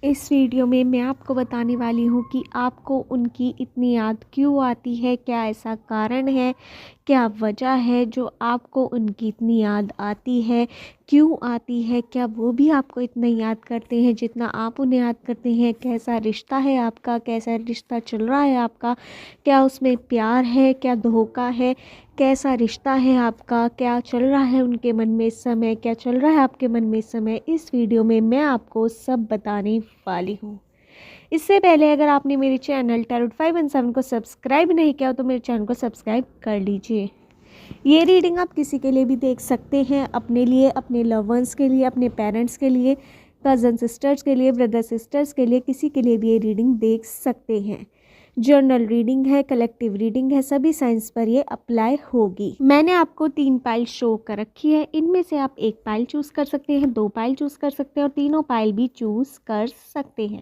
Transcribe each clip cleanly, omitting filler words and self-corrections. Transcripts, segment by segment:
इस वीडियो में मैं आपको बताने वाली हूँ कि आपको उनकी इतनी याद क्यों आती है, क्या ऐसा कारण है, क्या वजह है जो आपको उनकी इतनी याद आती है, क्यों आती है, क्या वो भी आपको इतना याद करते हैं जितना आप उन्हें याद करते हैं, कैसा रिश्ता है आपका, कैसा रिश्ता चल रहा है आपका, क्या उसमें प्यार है, क्या धोखा है, कैसा रिश्ता है आपका, क्या चल रहा है उनके मन में इस समय, क्या चल रहा है आपके मन में इस समय। इस वीडियो में मैं आपको सब बताने वाली हूँ। इससे पहले अगर आपने मेरे चैनल टैरोट 517 को सब्सक्राइब नहीं किया तो मेरे चैनल को सब्सक्राइब कर लीजिए। ये रीडिंग आप किसी के लिए भी देख सकते हैं, अपने लिए, अपने लव वंस के लिए, अपने पेरेंट्स के लिए, कज़न सिस्टर्स के लिए, ब्रदर सिस्टर्स के लिए, किसी के लिए भी ये रीडिंग देख सकते हैं। जर्नल रीडिंग है, कलेक्टिव रीडिंग है, सभी साइंस पर ये अप्लाई होगी। मैंने आपको 3 पाइल शो कर रखी है। इनमें से आप 1 पाइल चूज़ कर सकते हैं, 2 पाइल चूज़ कर सकते हैं और तीनों पाइल भी चूज़ कर सकते हैं।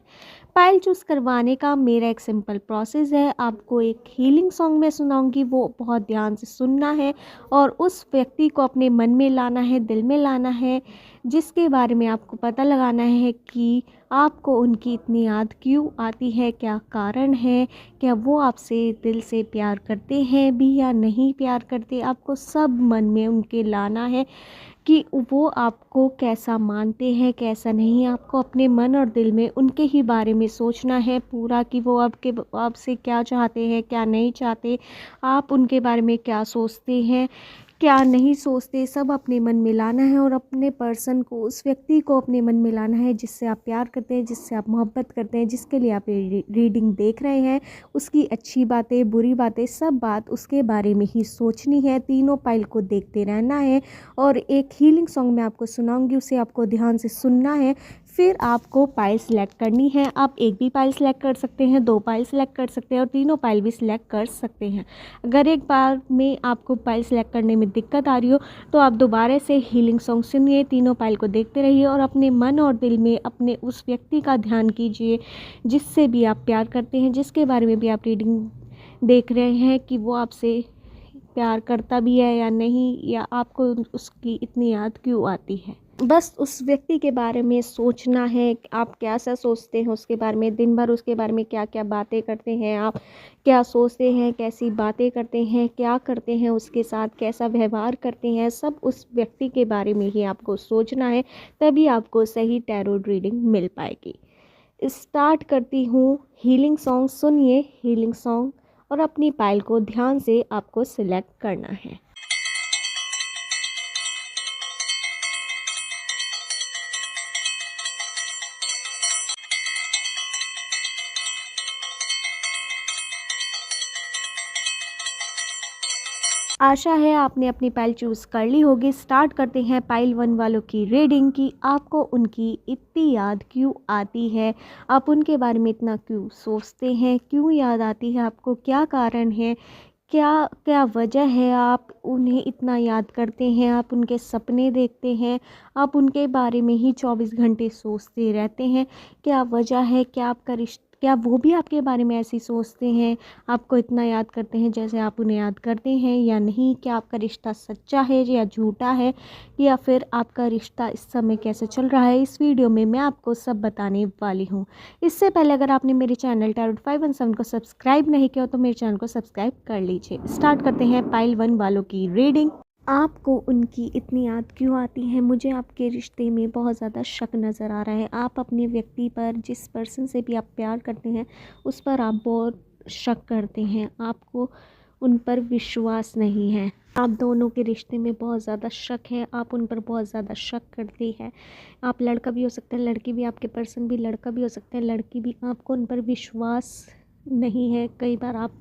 पाइल चूज़ करवाने का मेरा एक सिंपल प्रोसेस है। आपको एक हीलिंग सॉन्ग मैं सुनाऊंगी, वो बहुत ध्यान से सुनना है और उस व्यक्ति को अपने मन में लाना है, दिल में लाना है, जिसके बारे में आपको पता लगाना है कि आपको उनकी इतनी याद क्यों आती है, क्या कारण है, क्या वो आपसे दिल से प्यार करते हैं भी या नहीं प्यार करते। आपको सब मन में उनके लाना है कि वो आपको कैसा मानते हैं, कैसा नहीं। आपको अपने मन और दिल में उनके ही बारे में सोचना है पूरा कि वो आपसे क्या चाहते हैं, क्या नहीं चाहते, आप उनके बारे में क्या सोचते हैं, क्या नहीं सोचते, सब अपने मन में लाना है और अपने पर्सन को, उस व्यक्ति को अपने मन में लाना है जिससे आप प्यार करते हैं, जिससे आप मोहब्बत करते हैं, जिसके लिए आप ये रीडिंग देख रहे हैं। उसकी अच्छी बातें, बुरी बातें, सब बात उसके बारे में ही सोचनी है। तीनों पाइल को देखते रहना है और एक हीलिंग सॉन्ग मैं आपको सुनाऊंगी, उसे आपको ध्यान से सुनना है। फिर आपको पाइल सिलेक्ट करनी है। आप एक भी पाइल सिलेक्ट कर सकते हैं, 2 पाइल सिलेक्ट कर सकते हैं और तीनों पाइल भी सिलेक्ट कर सकते हैं। अगर एक बार में आपको पाइल सिलेक्ट करने में दिक्कत आ रही हो तो आप दोबारा से हीलिंग सॉन्ग सुनिए, तीनों पाइल को देखते रहिए और अपने मन और दिल में अपने उस व्यक्ति का ध्यान कीजिए जिससे भी आप प्यार करते हैं, जिसके बारे में भी आप रीडिंग देख रहे हैं कि वो आपसे प्यार करता भी है या नहीं, या आपको उसकी इतनी याद क्यों आती है। बस उस व्यक्ति के बारे में सोचना है, आप कैसा सोचते हैं उसके बारे में, दिन भर उसके बारे में क्या क्या बातें करते हैं, आप क्या सोचते हैं, कैसी बातें करते हैं, क्या करते हैं उसके साथ, कैसा व्यवहार करते हैं, सब उस व्यक्ति के बारे में ही आपको सोचना है। तभी आपको सही टैरोट रीडिंग मिल पाएगी। स्टार्ट करती हूँ हीलिंग सॉन्ग। सुनिए हीलिंग सॉन्ग और अपनी पाइल को ध्यान से आपको सिलेक्ट करना है। आशा है आपने अपनी पाइल चूज़ कर ली होगी। स्टार्ट करते हैं पाइल 1 वालों की रीडिंग कि आपको उनकी इतनी याद क्यों आती है, आप उनके बारे में इतना क्यों सोचते हैं, क्यों याद आती है आपको, क्या कारण है, क्या क्या वजह है आप उन्हें इतना याद करते हैं, आप उनके सपने देखते हैं, आप उनके बारे में ही 24 घंटे सोचते रहते हैं, क्या वजह है, क्या आपका रिश्ता, क्या वो भी आपके बारे में ऐसे सोचते हैं, आपको इतना याद करते हैं जैसे आप उन्हें याद करते हैं या नहीं, क्या आपका रिश्ता सच्चा है या झूठा है, या फिर आपका रिश्ता इस समय कैसे चल रहा है। इस वीडियो में मैं आपको सब बताने वाली हूँ। इससे पहले अगर आपने मेरे चैनल टैरोट 517 को सब्सक्राइब नहीं किया तो मेरे चैनल को सब्सक्राइब कर लीजिए। स्टार्ट करते हैं पाइल 1 वालों की रीडिंग। आपको उनकी इतनी याद क्यों आती है। मुझे आपके रिश्ते में बहुत ज़्यादा शक नज़र आ रहा है। आप अपने व्यक्ति पर, जिस पर्सन से भी आप प्यार करते हैं, उस पर आप बहुत शक करते हैं, आपको उन पर विश्वास नहीं है। आप दोनों के रिश्ते में बहुत ज़्यादा शक है, आप उन पर बहुत ज़्यादा शक करते हैं। आप लड़का भी हो सकते हैं, लड़की भी, आपके पर्सन भी लड़का भी हो सकते हैं, लड़की भी। आपको उन पर विश्वास नहीं है। कई बार आप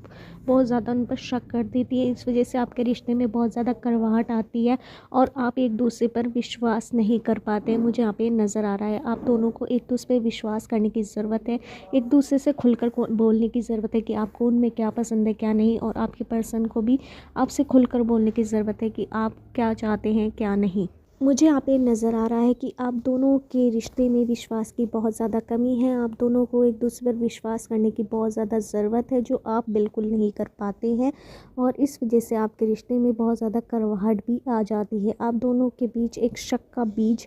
बहुत ज़्यादा उन पर शक कर देती है, इस वजह से आपके रिश्ते में बहुत ज़्यादा कड़वाहट आती है और आप एक दूसरे पर विश्वास नहीं कर पाते। मुझे यहाँ पे नज़र आ रहा है आप दोनों को एक दूसरे पर विश्वास करने की ज़रूरत है, एक दूसरे से खुलकर बोलने की ज़रूरत है कि आपको उनमें क्या पसंद है, क्या नहीं, और आपके पर्सन को भी आपसे खुलकर बोलने की ज़रूरत है कि आप क्या चाहते हैं, क्या नहीं। मुझे यहाँ पे नज़र आ रहा है कि आप दोनों के रिश्ते में विश्वास की बहुत ज़्यादा कमी है। आप दोनों को एक दूसरे पर विश्वास करने की बहुत ज़्यादा ज़रूरत है, जो आप बिल्कुल नहीं कर पाते हैं और इस वजह से आपके रिश्ते में बहुत ज़्यादा कड़वाहट भी आ जाती है। आप दोनों के बीच एक शक का बीज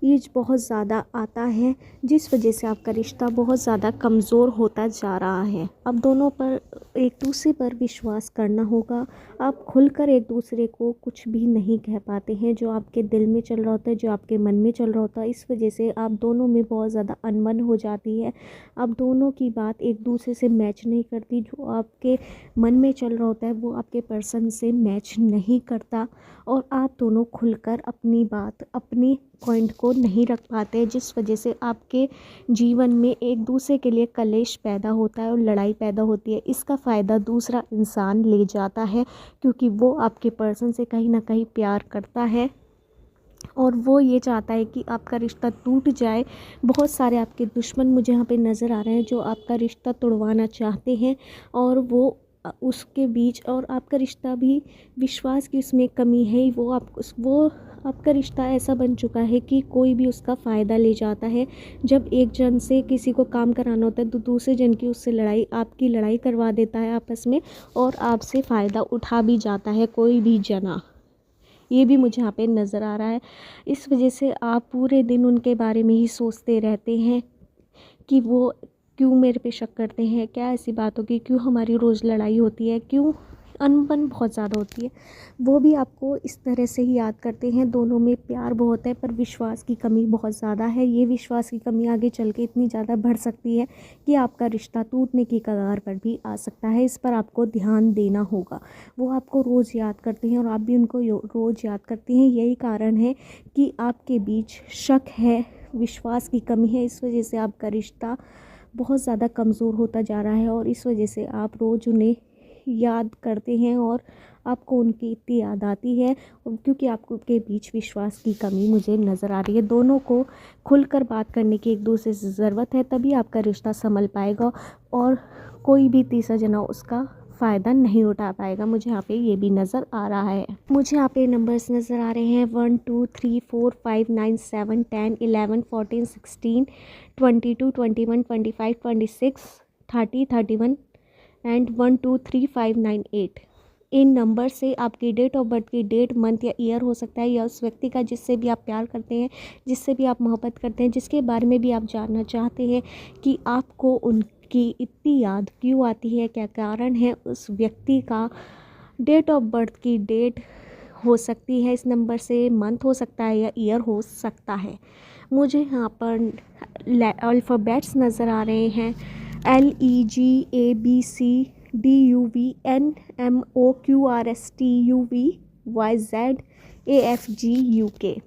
ये बहुत ज़्यादा आता है, जिस वजह से आपका रिश्ता बहुत ज़्यादा कमज़ोर होता जा रहा है। अब दोनों पर एक दूसरे पर विश्वास करना होगा। आप खुलकर एक दूसरे को कुछ भी नहीं कह पाते हैं, जो आपके दिल में चल रहा होता है, जो आपके मन में चल रहा होता है। इस वजह से आप दोनों में बहुत ज़्यादा अनबन हो जाती है। आप दोनों की बात एक दूसरे से मैच नहीं करती। जो आपके मन में चल रहा होता है वो आपके पर्सन से मैच नहीं करता, और आप दोनों खुलकर अपनी बात, अपनी पॉइंट को नहीं रख पाते, जिस वजह से आपके जीवन में एक दूसरे के लिए कलेश पैदा होता है और लड़ाई पैदा होती है। इसका फ़ायदा दूसरा इंसान ले जाता है, क्योंकि वो आपके पर्सन से कहीं ना कहीं प्यार करता है और वो ये चाहता है कि आपका रिश्ता टूट जाए। बहुत सारे आपके दुश्मन मुझे यहाँ पे नज़र आ रहे हैं, जो आपका रिश्ता तोड़वाना चाहते हैं, और वो उसके बीच, और आपका रिश्ता भी विश्वास की उसमें कमी है। वो आपका रिश्ता ऐसा बन चुका है कि कोई भी उसका फ़ायदा ले जाता है। जब एक जन से किसी को काम कराना होता है तो दूसरे जन की उससे आपकी लड़ाई करवा देता है आपस में, और आपसे फ़ायदा उठा भी जाता है कोई भी जना। ये भी मुझे यहाँ पे नज़र आ रहा है। इस वजह से आप पूरे दिन उनके बारे में ही सोचते रहते हैं कि वो क्यों मेरे पे शक करते हैं, क्या ऐसी बात होगी, क्यों हमारी रोज़ लड़ाई होती है, क्यों अनबन बहुत ज़्यादा होती है। वो भी आपको इस तरह से ही याद करते हैं। दोनों में प्यार बहुत है, पर विश्वास की कमी बहुत ज़्यादा है। ये विश्वास की कमी आगे चल के इतनी ज़्यादा बढ़ सकती है कि आपका रिश्ता टूटने की कगार पर भी आ सकता है। इस पर आपको ध्यान देना होगा। वो आपको रोज़ याद करते हैं और आप भी उनको रोज़ याद करती हैं। यही कारण है कि आपके बीच शक है, विश्वास की कमी है। इस वजह से आपका रिश्ता बहुत ज़्यादा कमज़ोर होता जा रहा है, और इस वजह से आप रोज़ उन्हें याद करते हैं और आपको उनकी इतनी याद आती है, क्योंकि आपको के बीच विश्वास की कमी मुझे नज़र आ रही है। दोनों को खुलकर बात करने की एक दूसरे से ज़रूरत है, तभी आपका रिश्ता संभल पाएगा और कोई भी तीसरा जना उसका फ़ायदा नहीं उठा पाएगा। मुझे यहाँ पे ये भी नज़र आ रहा है। मुझे यहाँ पे नंबर्स नज़र आ रहे हैं 1 2 3 4 5 9 7 10 11 14 16 22 21 25 26 30 31 एंड 1 2 3 5 9 8। इन नंबर से आपकी डेट ऑफ बर्थ की डेट, मंथ या ईयर हो सकता है, या उस व्यक्ति का जिससे भी आप प्यार करते हैं, जिससे भी आप मोहब्बत करते हैं, जिसके बारे में भी आप जानना चाहते हैं कि आपको उनकी इतनी याद क्यों आती है, क्या कारण है। उस व्यक्ति का डेट ऑफ बर्थ की डेट हो सकती है इस नंबर से, मंथ हो सकता है या ईयर हो सकता है। मुझे यहाँ पर अल्फ़ाबेट्स नज़र आ रहे हैं LEGABCDUVNMOQRSTUVYZAFGUK।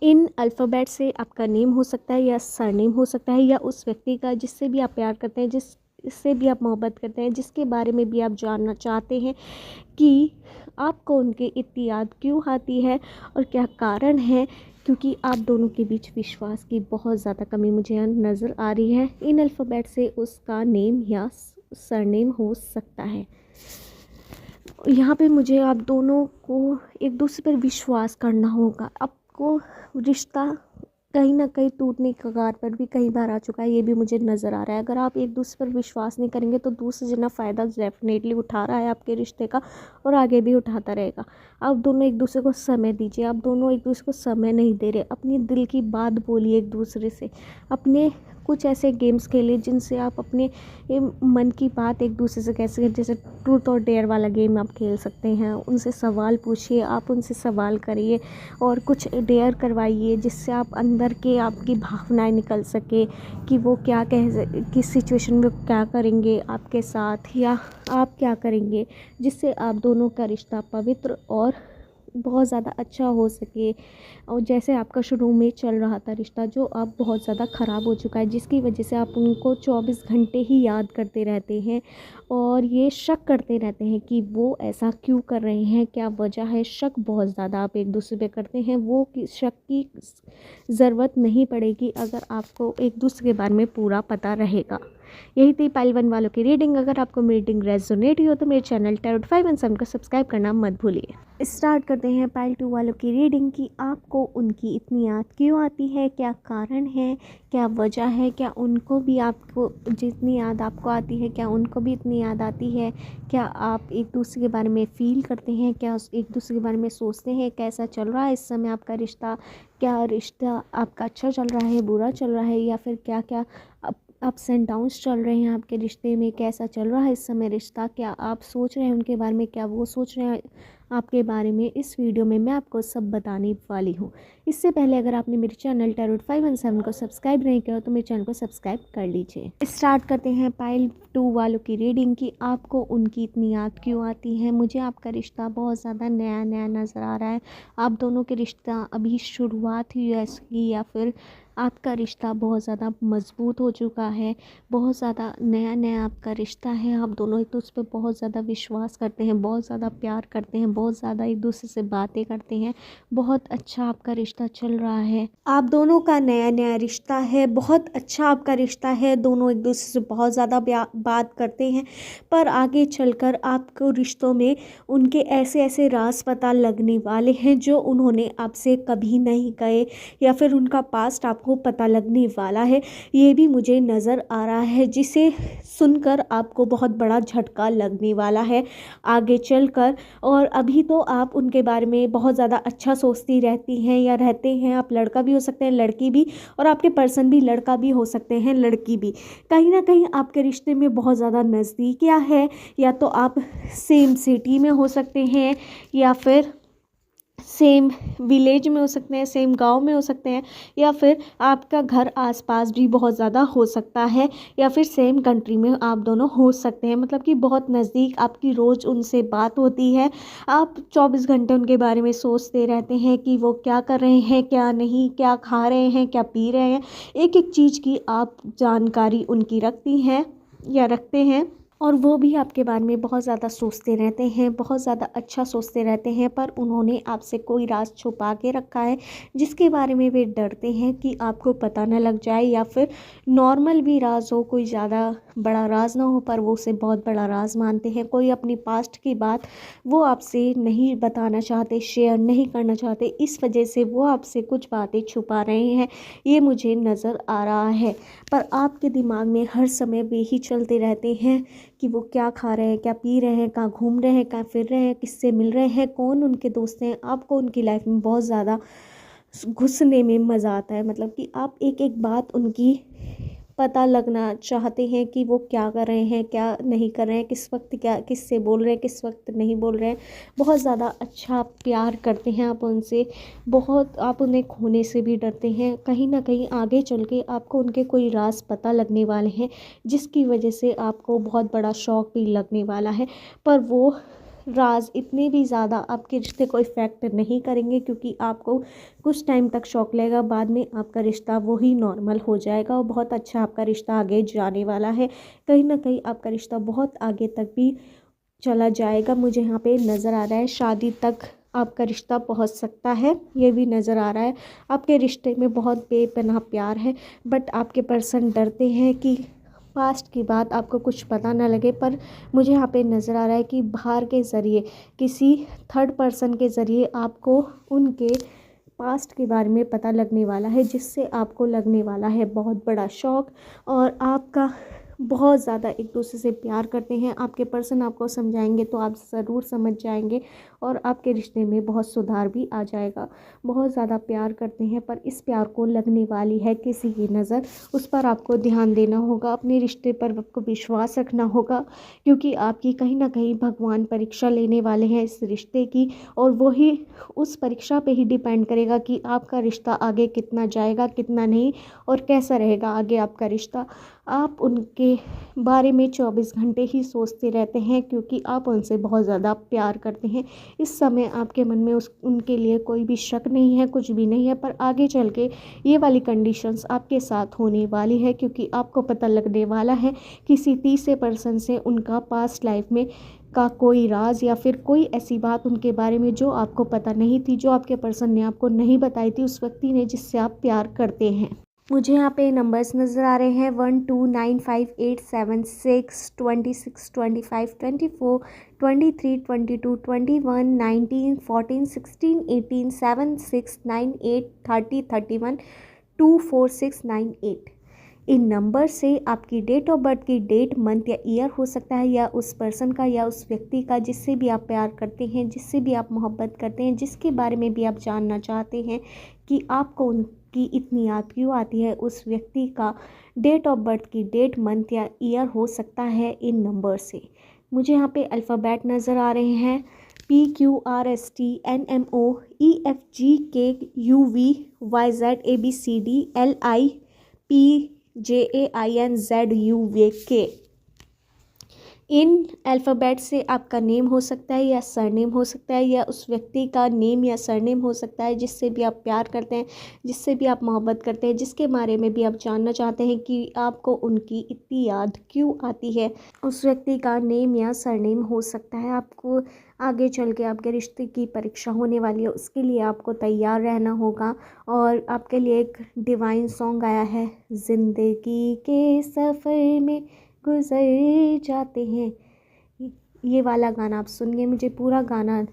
इन अल्फ़ाबेट से आपका नेम हो सकता है या सरनेम हो सकता है, या उस व्यक्ति का जिससे भी आप प्यार करते हैं, जिससे भी आप मोहब्बत करते हैं, जिसके बारे में भी आप जानना चाहते हैं कि आपको उनकी इतनी याद क्यों आती है और क्या कारण है। क्योंकि आप दोनों के बीच विश्वास की बहुत ज़्यादा कमी मुझे यहाँ नज़र आ रही है। इन अल्फ़ाबेट से उसका नेम या सरनेम हो सकता है। यहाँ पे मुझे आप दोनों को एक दूसरे पर विश्वास करना होगा। आपको रिश्ता कहीं ना कहीं टूटने की कगार पर भी कई बार आ चुका है, ये भी मुझे नज़र आ रहा है। अगर आप एक दूसरे पर विश्वास नहीं करेंगे तो दूसरा जना फ़ायदा डेफिनेटली उठा रहा है आपके रिश्ते का, और आगे भी उठाता रहेगा। आप दोनों एक दूसरे को समय दीजिए। आप दोनों एक दूसरे को समय नहीं दे रहे। अपनी दिल की बात बोलिए एक दूसरे से। अपने कुछ ऐसे गेम्स खेलिए जिनसे आप अपने मन की बात एक दूसरे से कह सकें। जैसे ट्रूथ और डेयर वाला गेम आप खेल सकते हैं। उनसे सवाल पूछिए, आप उनसे सवाल करिए और कुछ डेयर करवाइए, जिससे आप अंदर के आपकी भावनाएं निकल सके कि वो क्या किस सिचुएशन में क्या करेंगे आपके साथ, या आप क्या करेंगे, जिससे आप दोनों का रिश्ता पवित्र और बहुत ज़्यादा अच्छा हो सके। और जैसे आपका शुरू में चल रहा था रिश्ता, जो अब बहुत ज़्यादा ख़राब हो चुका है, जिसकी वजह से आप उनको 24 घंटे ही याद करते रहते हैं और ये शक करते रहते हैं कि वो ऐसा क्यों कर रहे हैं, क्या वजह है। शक बहुत ज़्यादा आप एक दूसरे पे करते हैं। वो शक की ज़रूरत नहीं पड़ेगी अगर आपको एक दूसरे के बारे में पूरा पता रहेगा। यही थी पाइल 1 वालों की रीडिंग। अगर आपको मेरी रीडिंग रेजोनेट हुई हो तो मेरे चैनल टैरोट 5 एंड 7 को सब्सक्राइब करना मत भूलिए। स्टार्ट करते हैं पाइल 2 वालों की रीडिंग कि आपको उनकी इतनी याद क्यों आती है, क्या कारण है, क्या वजह है, क्या उनको भी आपको जितनी याद आपको आती है क्या उनको भी इतनी याद आती है, क्या आप एक दूसरे के बारे में फ़ील करते हैं, क्या एक दूसरे के बारे में सोचते हैं, कैसा चल रहा है इस समय आपका रिश्ता, क्या रिश्ता आपका अच्छा चल रहा है, बुरा चल रहा है, या फिर क्या क्या अप्स एंड डाउन्स चल रहे हैं आपके रिश्ते में, कैसा चल रहा है इस समय रिश्ता, क्या आप सोच रहे हैं उनके बारे में, क्या वो सोच रहे हैं आपके बारे में। इस वीडियो में मैं आपको सब बताने वाली हूँ। इससे पहले अगर आपने मेरे चैनल टैरोट 517 को सब्सक्राइब नहीं किया तो मेरे चैनल को सब्सक्राइब कर लीजिए। स्टार्ट करते हैं पाइल 2 वालों की रीडिंग कि आपको उनकी इतनी याद क्यों आती है। मुझे आपका रिश्ता बहुत ज़्यादा नया नया नज़र आ रहा है। आप दोनों के रिश्ता अभी शुरुआत हुई है इसकी, या फिर आपका रिश्ता बहुत ज़्यादा मजबूत हो चुका है, बहुत ज़्यादा नया नया आपका रिश्ता है। आप दोनों एक दूसरे पे बहुत ज़्यादा विश्वास करते हैं, बहुत ज़्यादा प्यार करते हैं, बहुत ज़्यादा एक दूसरे से बातें करते हैं, बहुत अच्छा आपका रिश्ता चल रहा है। आप दोनों का नया नया रिश्ता है, बहुत अच्छा आपका रिश्ता है, दोनों एक दूसरे से बहुत ज़्यादा बात करते हैं। पर आगे चलकर आपको रिश्तों में उनके ऐसे ऐसे राज पता लगने वाले हैं जो उन्होंने आपसे कभी नहीं कहे, या फिर उनका पास्ट आपको पता लगने वाला है। ये भी मुझे नज़र आ रहा है, जिसे सुनकर आपको बहुत बड़ा झटका लगने वाला है आगे चलकर। और अभी तो आप उनके बारे में बहुत ज़्यादा अच्छा सोचती रहती हैं या रहते हैं। आप लड़का भी हो सकते हैं, लड़की भी, और आपके पर्सन भी लड़का भी हो सकते हैं, लड़की भी। कहीं ना कहीं आपके रिश्ते में बहुत ज़्यादा नज़दीकियाँ है, या तो आप सेम सिटी में हो सकते हैं, या फिर सेम विलेज में हो सकते हैं, सेम गांव में हो सकते हैं, या फिर आपका घर आसपास भी बहुत ज़्यादा हो सकता है, या फिर सेम कंट्री में आप दोनों हो सकते हैं। मतलब कि बहुत नज़दीक आपकी रोज़ उनसे बात होती है। आप 24 घंटे उनके बारे में सोचते रहते हैं कि वो क्या कर रहे हैं, क्या नहीं, क्या खा रहे हैं, क्या पी रहे हैं। एक एक चीज़ की आप जानकारी उनकी रखती हैं या रखते हैं, और वो भी आपके बारे में बहुत ज़्यादा सोचते रहते हैं, बहुत ज़्यादा अच्छा सोचते रहते हैं। पर उन्होंने आपसे कोई राज छुपा के रखा है, जिसके बारे में वे डरते हैं कि आपको पता न लग जाए, या फिर नॉर्मल भी राज हो, कोई ज़्यादा बड़ा राज ना हो, पर वो उसे बहुत बड़ा राज मानते हैं। कोई अपनी पास्ट की बात वो आपसे नहीं बताना चाहते, शेयर नहीं करना चाहते, इस वजह से वो आपसे कुछ बातें छुपा रहे हैं, ये मुझे नज़र आ रहा है। पर आपके दिमाग में हर समय वे ही चलते रहते हैं कि वो क्या खा रहे हैं, क्या पी रहे हैं, कहाँ घूम रहे हैं, कहाँ फिर रहे हैं, किससे मिल रहे हैं, कौन उनके दोस्त हैं। आपको उनकी लाइफ में बहुत ज़्यादा घुसने में मज़ा आता है। मतलब कि आप एक एक बात उनकी पता लगना चाहते हैं कि वो क्या कर रहे हैं, क्या नहीं कर रहे हैं, किस वक्त क्या किससे बोल रहे हैं, किस वक्त नहीं बोल रहे हैं। बहुत ज़्यादा अच्छा प्यार करते हैं आप उनसे, बहुत आप उन्हें खोने से भी डरते हैं। कहीं ना कहीं आगे चल के आपको उनके कोई राज पता लगने वाले हैं, जिसकी वजह से आपको बहुत बड़ा शौक भी लगने वाला है। पर वो राज इतने भी ज़्यादा आपके रिश्ते को इफ़ेक्ट नहीं करेंगे, क्योंकि आपको कुछ टाइम तक शौक लगेगा, बाद में आपका रिश्ता वही नॉर्मल हो जाएगा, और बहुत अच्छा आपका रिश्ता आगे जाने वाला है। कहीं ना कहीं आपका रिश्ता बहुत आगे तक भी चला जाएगा। मुझे यहाँ पे नज़र आ रहा है शादी तक आपका रिश्ता पहुँच सकता है, ये भी नज़र आ रहा है। आपके रिश्ते में बहुत बेपनाह प्यार है, बट आपके पर्सन डरते हैं कि पास्ट की बात आपको कुछ पता ना लगे। पर मुझे यहाँ पे नज़र आ रहा है कि बाहर के ज़रिए, किसी थर्ड पर्सन के ज़रिए आपको उनके पास्ट के बारे में पता लगने वाला है, जिससे आपको लगने वाला है बहुत बड़ा शौक। और आपका बहुत ज़्यादा एक दूसरे से प्यार करते हैं। आपके पर्सन आपको समझाएंगे तो आप ज़रूर समझ जाएंगे, और आपके रिश्ते में बहुत सुधार भी आ जाएगा। बहुत ज़्यादा प्यार करते हैं, पर इस प्यार को लगने वाली है किसी की नज़र, उस पर आपको ध्यान देना होगा। अपने रिश्ते पर आपको विश्वास रखना होगा, क्योंकि आपकी कहीं ना कहीं भगवान परीक्षा लेने वाले हैं इस रिश्ते की, और वही उस परीक्षा पे ही डिपेंड करेगा कि आपका रिश्ता आगे कितना जाएगा, कितना नहीं, और कैसा रहेगा आगे आपका रिश्ता। आप उनके बारे में 24 घंटे ही सोचते रहते हैं, क्योंकि आप उनसे बहुत ज़्यादा प्यार करते हैं। इस समय आपके मन में उनके लिए कोई भी शक नहीं है, कुछ भी नहीं है। पर आगे चल के ये वाली कंडीशंस आपके साथ होने वाली है, क्योंकि आपको पता लगने वाला है किसी तीसरे पर्सन से उनका पास्ट लाइफ में का कोई राज, या फिर कोई ऐसी बात उनके बारे में जो आपको पता नहीं थी, जो आपके पर्सन ने आपको नहीं बताई थी, उस व्यक्ति ने जिससे आप प्यार करते हैं। मुझे यहाँ पे नंबर्स नज़र आ रहे हैं 12, 9, 5, 8, 7, 6, 25, 31, 19, 14, 16, 18, 17, 6, 9, 8, 30, 31, 2, 4, 6, 9, 8 इन नंबर से आपकी डेट ऑफ बर्थ की डेट, मंथ या ईयर हो सकता है, या उस पर्सन का या उस व्यक्ति का जिससे भी आप प्यार करते हैं, जिससे भी आप मोहब्बत करते हैं, जिसके बारे में भी आप जानना चाहते हैं कि आपको उनकी इतनी याद क्यों आती है, उस व्यक्ति का डेट ऑफ बर्थ की डेट, मंथ या ईयर हो सकता है इन नंबर से। मुझे यहाँ पे अल्फ़ाबेट नज़र आ रहे हैं PQRSTNMOEFGKUVYZABCDLIPJAINZUVK। इन अल्फ़ाबेट से आपका नेम हो सकता है या सरनेम हो सकता है, या उस व्यक्ति का नेम या सरनेम हो सकता है जिससे भी आप प्यार करते हैं, जिससे भी आप मोहब्बत करते हैं, जिसके बारे में भी आप जानना चाहते हैं कि आपको उनकी इतनी याद क्यों आती है। उस व्यक्ति का नेम या सरनेम हो सकता है। आपको आगे चल के आपके रिश्ते की परीक्षा होने वाली है, उसके लिए आपको तैयार रहना होगा। और आपके लिए एक डिवाइन सॉन्ग आया है, ज़िंदगी के सफ़र में गुजर जाते हैं, ये वाला गाना आप सुनिए। मुझे पूरा गाना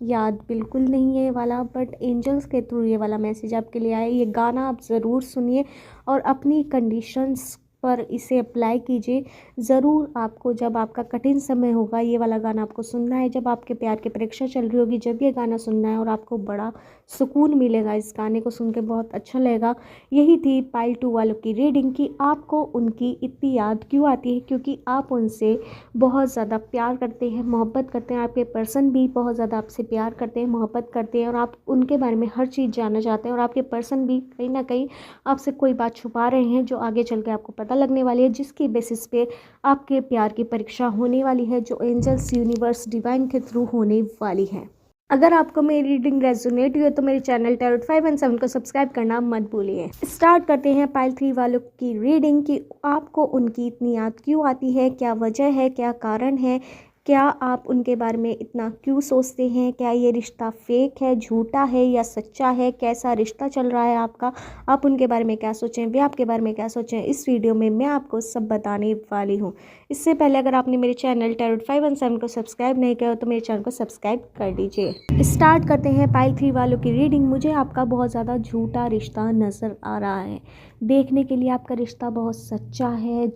याद बिल्कुल नहीं है ये वाला, बट एंजल्स के थ्रू ये वाला मैसेज आपके लिए आया। ये गाना आप ज़रूर सुनिए और अपनी कंडीशंस पर इसे अप्लाई कीजिए। ज़रूर आपको जब आपका कठिन समय होगा ये वाला गाना आपको सुनना है, जब आपके प्यार की परीक्षा चल रही होगी, जब ये गाना सुनना है और आपको बड़ा सुकून मिलेगा, इस गाने को सुन के बहुत अच्छा लगेगा। यही थी पाइल 2 वालों की रीडिंग कि आपको उनकी इतनी याद क्यों आती है, क्योंकि आप उनसे बहुत ज़्यादा प्यार करते हैं, मोहब्बत करते हैं। आपके पर्सन भी बहुत ज़्यादा आपसे प्यार करते हैं, मोहब्बत करते हैं, और आप उनके बारे में हर चीज़ जानना चाहते हैं। और आपके पर्सन भी कहीं ना कहीं आपसे कोई बात छुपा रहे हैं जो आगे चल के आपको पता लगने वाली है, जिसकी बेसिस पे आपके प्यार की परीक्षा होने वाली है, जो एंजल्स, यूनिवर्स, डिवाइन के थ्रू होने वाली है। अगर आपको मेरी रीडिंग रेजोनेट हुई है तो मेरे चैनल टैरोट 5 एंड 7 को सब्सक्राइब करना मत भूलिए। स्टार्ट करते हैं पाइल 3 वालों की रीडिंग कि आपको उनकी इतनी याद क्यों आती है, क्या वजह है, क्या कारण है, क्या आप उनके बारे में इतना क्यों सोचते हैं, क्या ये रिश्ता फेक है, झूठा है या सच्चा है, कैसा रिश्ता चल रहा है आपका, आप उनके बारे में क्या सोचें, वे आपके बारे में क्या सोचें, इस वीडियो में मैं आपको सब बताने वाली हूँ। इससे पहले अगर आपने मेरे चैनल टैरोट 5 एंड 7 को सब्सक्राइब नहीं किया हो तो मेरे चैनल को सब्सक्राइब कर दीजिए। स्टार्ट करते हैं पाइल 3 वालों की रीडिंग। मुझे आपका बहुत ज़्यादा झूठा रिश्ता नज़र आ रहा है। देखने के लिए आपका रिश्ता बहुत सच्चा है,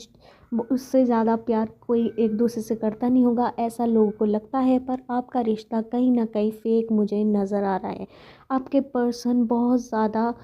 उससे ज़्यादा प्यार कोई एक दूसरे से करता नहीं होगा, ऐसा लोगों को लगता है, पर आपका रिश्ता कहीं ना कहीं फेक मुझे नज़र आ रहा है। आपके पर्सन बहुत ज़्यादा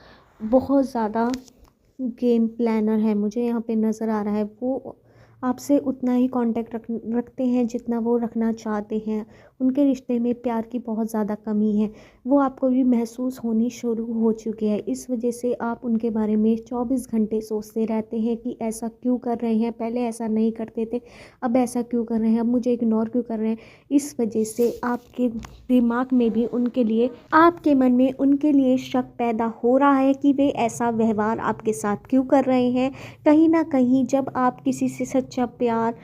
गेम प्लानर है, मुझे यहाँ पे नज़र आ रहा है। वो आपसे उतना ही कांटेक्ट रखते हैं जितना वो रखना चाहते हैं। उनके रिश्ते में प्यार की बहुत ज़्यादा कमी है, वो आपको भी महसूस होनी शुरू हो चुकी है। इस वजह से आप उनके बारे में 24 घंटे सोचते रहते हैं कि ऐसा क्यों कर रहे हैं, पहले ऐसा नहीं करते थे, अब ऐसा क्यों कर रहे हैं, अब मुझे इग्नोर क्यों कर रहे हैं। इस वजह से आपके दिमाग में भी उनके लिए, आपके मन में उनके लिए शक पैदा हो रहा है कि वे ऐसा व्यवहार आपके साथ क्यों कर रहे हैं। कहीं ना कहीं जब आप किसी से सच्चा प्यार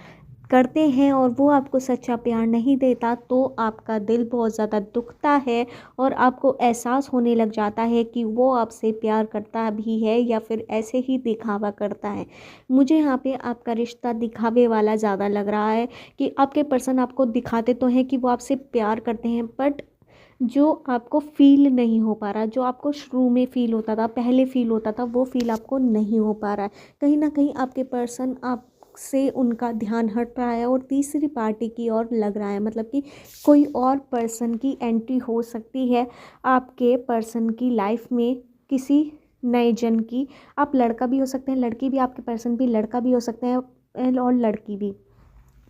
करते हैं और वो आपको सच्चा प्यार नहीं देता तो आपका दिल बहुत ज़्यादा दुखता है, और आपको एहसास होने लग जाता है कि वो आपसे प्यार करता भी है या फिर ऐसे ही दिखावा करता है। मुझे यहाँ पे आपका रिश्ता दिखावे वाला ज़्यादा लग रहा है कि आपके पर्सन आपको दिखाते तो हैं कि वो आपसे प्यार करते हैं, बट जो आपको फ़ील नहीं हो पा रहा, जो आपको शुरू में फ़ील होता था, पहले फ़ील होता था, वो फ़ील आपको नहीं हो पा रहा है। कहीं ना कहीं आपके पर्सन आप से उनका ध्यान हट रहा है और तीसरी पार्टी की ओर लग रहा है, मतलब कि कोई और पर्सन की एंट्री हो सकती है आपके पर्सन की लाइफ में, किसी नए जन की। आप लड़का भी हो सकते हैं, लड़की भी, आपके पर्सन भी लड़का भी हो सकते हैं और लड़की भी।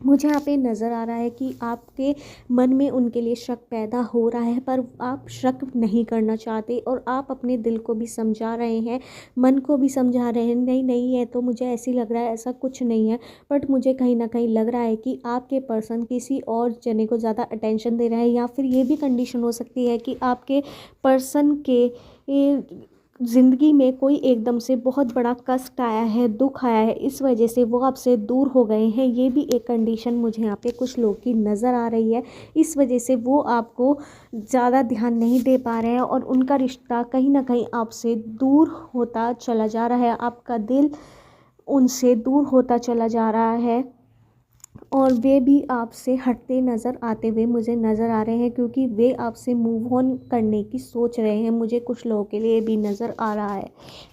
मुझे यहाँ पे नज़र आ रहा है कि आपके मन में उनके लिए शक पैदा हो रहा है, पर आप शक नहीं करना चाहते और आप अपने दिल को भी समझा रहे हैं, मन को भी समझा रहे हैं, नहीं नहीं है तो मुझे ऐसी लग रहा है, ऐसा कुछ नहीं है। बट मुझे कहीं ना कहीं लग रहा है कि आपके पर्सन किसी और जने को ज़्यादा अटेंशन दे रहा है, या फिर ये भी कंडीशन हो सकती है कि आपके पर्सन के ज़िंदगी में कोई एकदम से बहुत बड़ा कष्ट आया है, दुख आया है, इस वजह से वो आपसे दूर हो गए हैं। ये भी एक कंडीशन मुझे यहाँ पे कुछ लोग की नज़र आ रही है। इस वजह से वो आपको ज़्यादा ध्यान नहीं दे पा रहे हैं और उनका रिश्ता कहीं ना कहीं आपसे दूर होता चला जा रहा है। आपका दिल उनसे दूर होता चला जा रहा है और वे भी आपसे हटते नज़र आते हुए मुझे नज़र आ रहे हैं, क्योंकि वे आपसे मूव ऑन करने की सोच रहे हैं। मुझे कुछ लोगों के लिए भी नज़र आ रहा है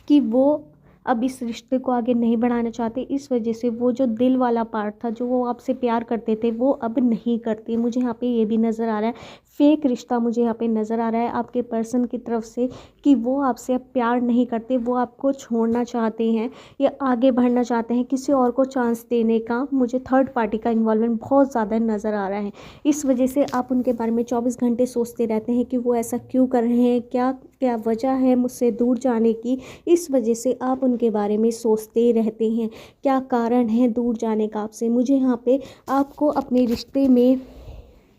कि वो अब इस रिश्ते को आगे नहीं बढ़ाना चाहते। इस वजह से वो जो दिल वाला पार्ट था, जो वो आपसे प्यार करते थे, वो अब नहीं करते। मुझे यहाँ पे ये भी नज़र आ रहा है, फेक रिश्ता मुझे यहाँ पे नज़र आ रहा है आपके पर्सन की तरफ से, कि वो आपसे अब प्यार नहीं करते, वो आपको छोड़ना चाहते हैं या आगे बढ़ना चाहते हैं, किसी और को चांस देने का। मुझे थर्ड पार्टी का इन्वॉल्वमेंट बहुत ज़्यादा नज़र आ रहा है। इस वजह से आप उनके बारे में 24 घंटे सोचते रहते हैं कि वो ऐसा क्यों कर रहे हैं, क्या क्या वजह है मुझसे दूर जाने की। इस वजह से आप उनके बारे में सोचते रहते हैं, क्या कारण है दूर जाने का आपसे। मुझे यहाँ पे आपको अपने रिश्ते में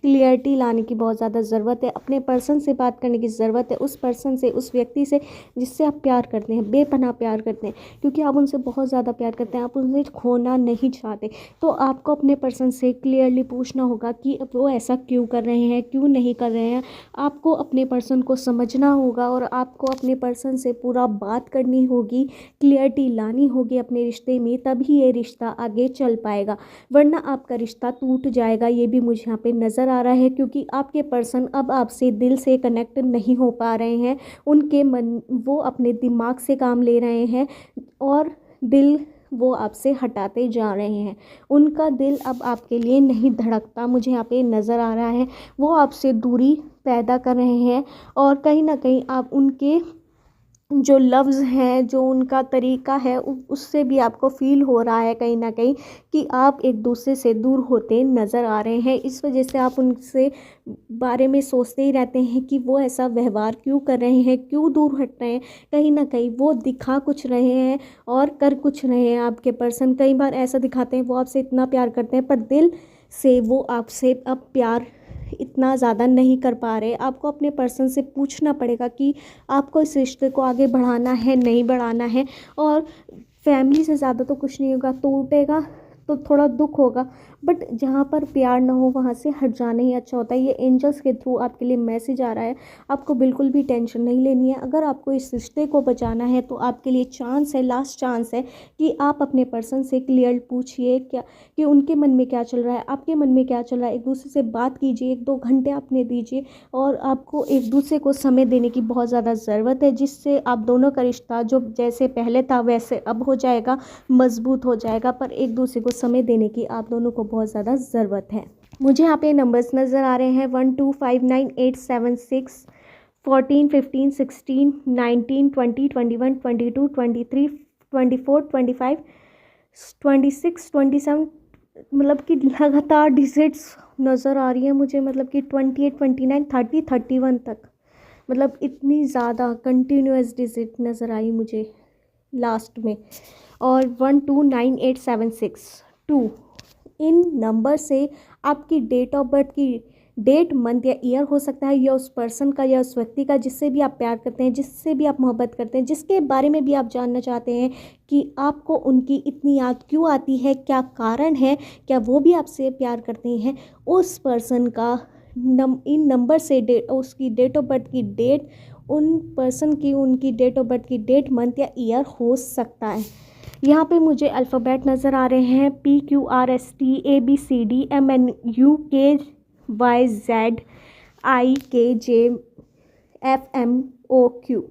क्लियरिटी लाने की बहुत ज़्यादा ज़रूरत है। अपने पर्सन से बात करने की ज़रूरत है, उस पर्सन से, उस व्यक्ति से जिससे आप प्यार करते हैं, बेपनाह प्यार करते हैं, क्योंकि आप उनसे बहुत ज़्यादा प्यार करते हैं, आप उनसे खोना नहीं चाहते। तो आपको अपने पर्सन से क्लियरली पूछना होगा कि वो ऐसा क्यों कर रहे हैं, क्यों नहीं कर रहे हैं। आपको अपने पर्सन को समझना होगा और आपको अपने पर्सन से पूरा बात करनी होगी, क्लियरिटी लानी होगी अपने रिश्ते में, तभी ये रिश्ता आगे चल पाएगा, वरना आपका रिश्ता टूट जाएगा। ये भी मुझे यहाँ पे नज़र आ रहा है, क्योंकि आपके पर्सन अब आपसे दिल से कनेक्ट नहीं हो पा रहे हैं। उनके मन, वो अपने दिमाग से काम ले रहे हैं और दिल वो आपसे हटाते जा रहे हैं। उनका दिल अब आपके लिए नहीं धड़कता, मुझे यहाँ पे नज़र आ रहा है। वो आपसे दूरी पैदा कर रहे हैं और कहीं ना कहीं आप उनके जो लफ्ज़ हैं, जो उनका तरीका है, उससे भी आपको फ़ील हो रहा है कहीं ना कहीं कि आप एक दूसरे से दूर होते नज़र आ रहे हैं। इस वजह से आप उनसे बारे में सोचते ही रहते हैं कि वो ऐसा व्यवहार क्यों कर रहे हैं, क्यों दूर हट रहे हैं। कहीं ना कहीं वो दिखा कुछ रहे हैं और कर कुछ रहे हैं। आपके पर्सन कई बार ऐसा दिखाते हैं वो आपसे इतना प्यार करते हैं, पर दिल से वो आपसे अब प्यार इतना ज़्यादा नहीं कर पा रहे। आपको अपने पर्सन से पूछना पड़ेगा कि आपको इस रिश्ते को आगे बढ़ाना है, नहीं बढ़ाना है। और फैमिली से ज़्यादा तो कुछ नहीं होगा, टूटेगा तो थोड़ा दुख होगा, बट जहाँ पर प्यार ना हो वहाँ से हट जाना ही अच्छा होता है। ये एंजल्स के थ्रू आपके लिए मैसेज आ रहा है, आपको बिल्कुल भी टेंशन नहीं लेनी है। अगर आपको इस रिश्ते को बचाना है तो आपके लिए चांस है, लास्ट चांस है कि आप अपने पर्सन से क्लियर पूछिए क्या, कि उनके मन में क्या चल रहा है, आपके मन में क्या चल रहा है। एक दूसरे से बात कीजिए, 1-2 घंटे अपने दीजिए और आपको एक दूसरे को समय देने की बहुत ज़्यादा ज़रूरत है, जिससे आप दोनों का रिश्ता जो जैसे पहले था वैसे अब हो जाएगा, मजबूत हो जाएगा। पर एक दूसरे को समय देने की आप दोनों को बहुत ज़्यादा ज़रूरत है। मुझे यहाँ पे नंबर्स नज़र आ रहे हैं 1259-876 14 15 16 19 20 21 22 23 24 25 26 27, मतलब कि लगातार डिजिट्स नज़र आ रही है मुझे, मतलब कि 28 29 30 31 तक, मतलब इतनी ज़्यादा कंटिन्यूअस डिजिट नज़र आई मुझे लास्ट में। और 129876 इन नंबर से आपकी डेट ऑफ बर्थ की डेट, मंथ या ईयर हो सकता है, या उस पर्सन का या उस व्यक्ति का जिससे भी आप प्यार करते हैं, जिससे भी आप मोहब्बत करते हैं, जिसके बारे में भी आप जानना चाहते हैं कि आपको उनकी इतनी याद क्यों आती है, क्या कारण है, क्या वो भी आपसे प्यार करते हैं। उस पर्सन का इन नंबर से उसकी डेट ऑफ बर्थ की डेट, उन पर्सन की उनकी डेट ऑफ बर्थ की डेट, मंथ या ईयर हो सकता है। यहाँ पे मुझे अल्फ़ाबेट नज़र आ रहे हैं PQRSTABCDMNUKYZIKJFMOQ।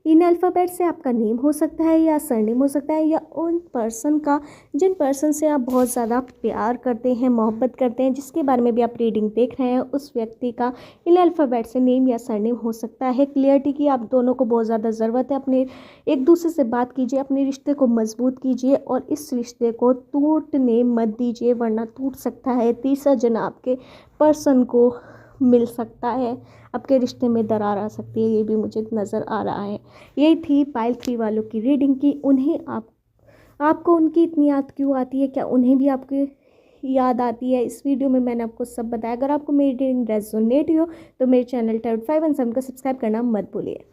इन अल्फ़ाबेट से आपका नेम हो सकता है या सरनेम हो सकता है, या उन पर्सन का जिन पर्सन से आप बहुत ज़्यादा प्यार करते हैं, मोहब्बत करते हैं, जिसके बारे में भी आप रीडिंग देख रहे हैं, उस व्यक्ति का इन अल्फ़ाबेट से नेम या सरनेम हो सकता है। क्लियरिटी की आप दोनों को बहुत ज़्यादा ज़रूरत है। अपने एक दूसरे से बात कीजिए, अपने रिश्ते को मजबूत कीजिए और इस रिश्ते को टूटने मत दीजिए, वरना टूट सकता है। तीसरा जन आपके पर्सन को मिल सकता है, आपके रिश्ते में दरार आ सकती है, ये भी मुझे नज़र आ रहा है। यही थी पाइल 3 वालों की रीडिंग की। उन्हें आपको उनकी इतनी याद क्यों आती है, क्या उन्हें भी आपकी याद आती है। इस वीडियो में मैंने आपको सब बताया। अगर आपको मेरी रीडिंग रेजोनेट हो तो मेरे चैनल 517 को सब्सक्राइब करना मत भूलिए।